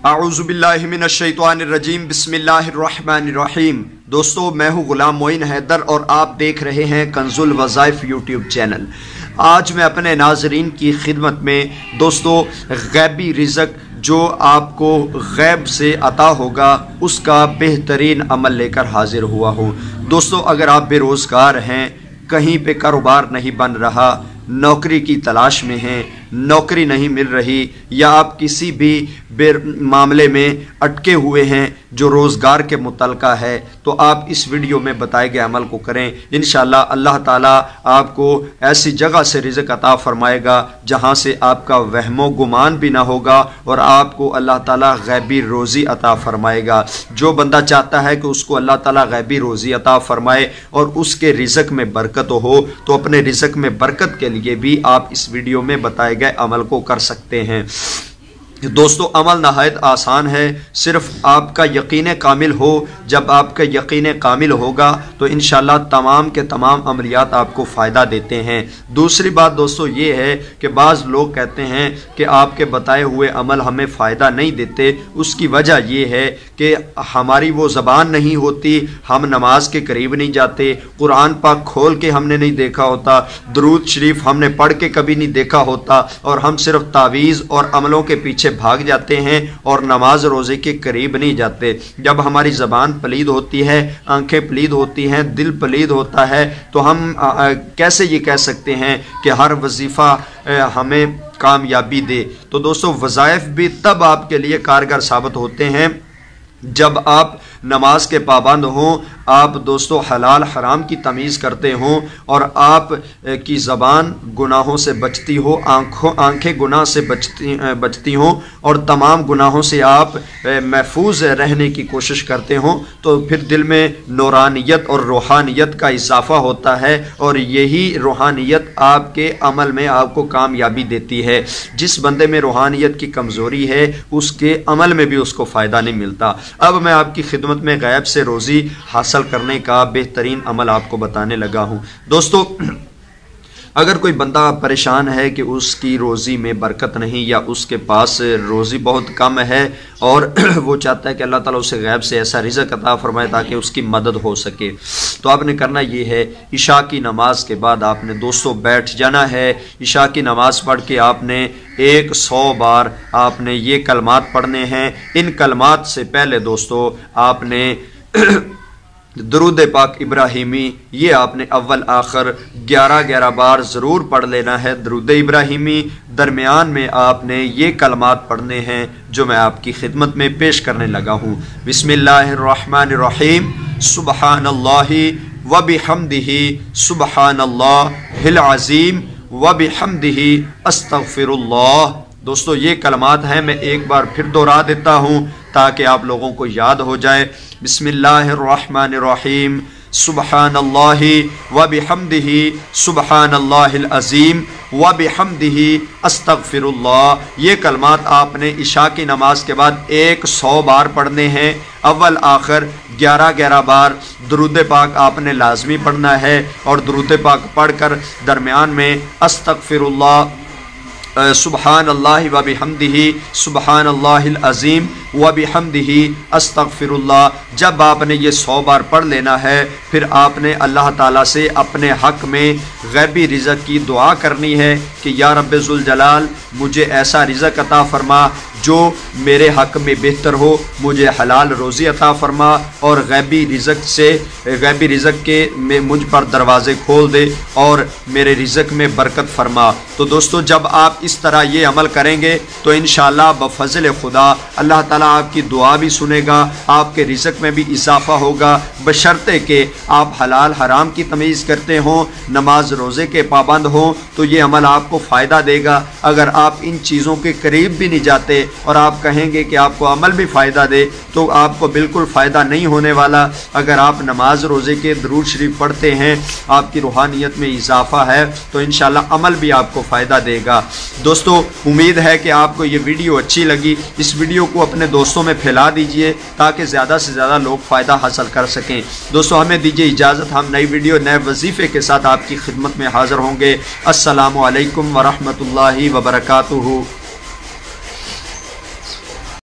اعوذ باللہ من الشیطان الرجیم بسم اللہ الرحمن الرحیم۔ دوستو میں ہوں غلام معین حیدر اور آپ دیکھ رہے ہیں کنز الوظائف یوٹیوب چینل۔ آج میں اپنے ناظرین کی خدمت میں دوستو غیبی رزق جو آپ کو غیب سے عطا ہوگا اس کا بہترین عمل لے کر حاضر ہوا ہوں۔ دوستو اگر آپ بے روزگار ہیں، کہیں پہ کاروبار نہیں بن رہا، نوکری کی تلاش میں ہیں، نوکری نہیں مل رہی، یا آپ کسی بھی معاملے میں اٹکے ہوئے ہیں جو روزگار کے متعلقہ ہے، تو آپ اس ویڈیو میں بتائے گئے عمل کو کریں۔ انشاءاللہ اللہ تعالیٰ آپ کو ایسی جگہ سے رزق عطا فرمائے گا جہاں سے آپ کا وہم و گمان بھی نہ ہوگا اور آپ کو اللہ تعالیٰ غیبی روزی عطا فرمائے گا۔ جو بندہ چاہتا ہے کہ اس کو اللہ تعالیٰ غیبی روزی عطا فرمائے اور اس کے رزق میں برکت ہو، تو اپنے رزق میں برکت کے لیے بھی آپ اس ویڈیو میں بتائے گئے عمل کو کر سکتے ہیں۔ دوستو عمل نہایت آسان ہے، صرف آپ کا یقین کامل ہو۔ جب آپ کا یقین کامل ہوگا تو انشاءاللہ تمام کے تمام عملیات آپ کو فائدہ دیتے ہیں۔ دوسری بات دوستو یہ ہے کہ بعض لوگ کہتے ہیں کہ آپ کے بتائے ہوئے عمل ہمیں فائدہ نہیں دیتے۔ اس کی وجہ یہ ہے کہ ہماری وہ زبان نہیں ہوتی، ہم نماز کے قریب نہیں جاتے، قرآن پاک کھول کے ہم نے نہیں دیکھا ہوتا، درود شریف ہم نے پڑھ کے کبھی نہیں دیکھا ہوتا، اور ہم صرف تعویذ اور عملوں کے پیچھے بھاگ جاتے ہیں اور نماز روزے کے قریب نہیں جاتے۔ جب ہماری زبان پلید ہوتی ہے، آنکھیں پلید ہوتی ہیں، دل پلید ہوتا ہے، تو ہم کیسے یہ کہہ سکتے ہیں کہ ہر وظیفہ ہمیں کامیابی دے؟ تو دوستو وظائف بھی تب آپ کے لیے کارگر ثابت ہوتے ہیں جب آپ نماز کے پابند ہوں، آپ دوستو حلال حرام کی تمیز کرتے ہوں، اور آپ کی زبان گناہوں سے بچتی ہو، آنکھیں گناہ سے بچتی ہوں، اور تمام گناہوں سے آپ محفوظ رہنے کی کوشش کرتے ہوں، تو پھر دل میں نورانیت اور روحانیت کا اضافہ ہوتا ہے، اور یہی روحانیت آپ کے عمل میں آپ کو کامیابی دیتی ہے۔ جس بندے میں روحانیت کی کمزوری ہے اس کے عمل میں بھی اس کو فائدہ نہیں ملتا۔ اب میں آپ کی خدمت میں غیب سے روزی حاصل کرنے کا بہترین عمل آپ کو بتانے لگا ہوں۔ دوستو اگر کوئی بندہ پریشان ہے کہ اس کی روزی میں برکت نہیں، یا اس کے پاس روزی بہت کم ہے اور وہ چاہتا ہے کہ اللہ تعالیٰ اسے غیب سے ایسا رزق عطا فرمائے تاکہ اس کی مدد ہو سکے، تو آپ نے کرنا یہ ہے، عشاء کی نماز کے بعد آپ نے دوستو بیٹھ جانا ہے۔ عشاء کی نماز پڑھ کے آپ نے 100 بار آپ نے یہ کلمات پڑھنے ہیں۔ ان کلمات سے پہلے دوستو آپ نے درود پاک ابراہیمی یہ آپ نے اول آخر 11 بار ضرور پڑھ لینا ہے۔ درود ابراہیمی درمیان میں آپ نے یہ کلمات پڑھنے ہیں جو میں آپ کی خدمت میں پیش کرنے لگا ہوں۔ بسم اللہ الرحمن الرحیم، سبحان اللہ وبحمدہ، سبحان اللہ العظیم وبحمدہ، استغفر اللہ۔ دوستو یہ کلمات ہیں، میں ایک بار پھر دوہرا دیتا ہوں تاکہ آپ لوگوں کو یاد ہو جائے۔ بسم اللہ الرحمن الرحیم، سبحان اللہ وبحمدہ، سبحان اللہ العظیم وبحمدہ، استغفر اللہ۔ یہ کلمات آپ نے عشاء کی نماز کے بعد 100 بار پڑھنے ہیں۔ اول آخر 11 بار درود پاک آپ نے لازمی پڑھنا ہے، اور درود پاک پڑھ کر درمیان میں استغفر اللہ، سبحان اللہ وبحمدہ، سبحان اللہ العظیم وبحمدہ، استغفر اللہ۔ جب آپ نے یہ 100 بار پڑھ لینا ہے، پھر آپ نے اللہ تعالیٰ سے اپنے حق میں غیبی رزق کی دعا کرنی ہے کہ یا رب ذوالجلال مجھے ایسا رزق عطا فرما جو میرے حق میں بہتر ہو، مجھے حلال روزی عطا فرما، اور غیبی رزق کے میں مجھ پر دروازے کھول دے اور میرے رزق میں برکت فرما۔ تو دوستو جب آپ اس طرح یہ عمل کریں گے تو انشاءاللہ بفضل خدا اللہ تعالیٰ آپ کی دعا بھی سنے گا، آپ کے رزق میں بھی اضافہ ہوگا، بشرطے کہ آپ حلال حرام کی تمیز کرتے ہوں، نماز روزے کے پابند ہوں، تو یہ عمل آپ کو فائدہ دے گا۔ اگر آپ ان چیزوں کے قریب بھی نہیں جاتے اور آپ کہیں گے کہ آپ کو عمل بھی فائدہ دے، تو آپ کو بالکل فائدہ نہیں ہونے والا۔ اگر آپ نماز روزے کے درود شریف پڑھتے ہیں، آپ کی روحانیت میں اضافہ ہے، تو انشاءاللہ عمل بھی آپ کو فائدہ دے گا۔ دوستو امید ہے کہ آپ کو یہ ویڈیو اچھی لگی۔ اس ویڈیو کو اپنے دوستوں میں پھیلا دیجئے تاکہ زیادہ سے زیادہ لوگ فائدہ حاصل کر سکیں۔ دوستو ہمیں دیجئے اجازت، ہم نئی ویڈیو نئے وظیفے کے ساتھ آپ کی خدمت میں حاضر ہوں گے۔ السلام علیکم ورحمۃ اللہ وبرکاتہ۔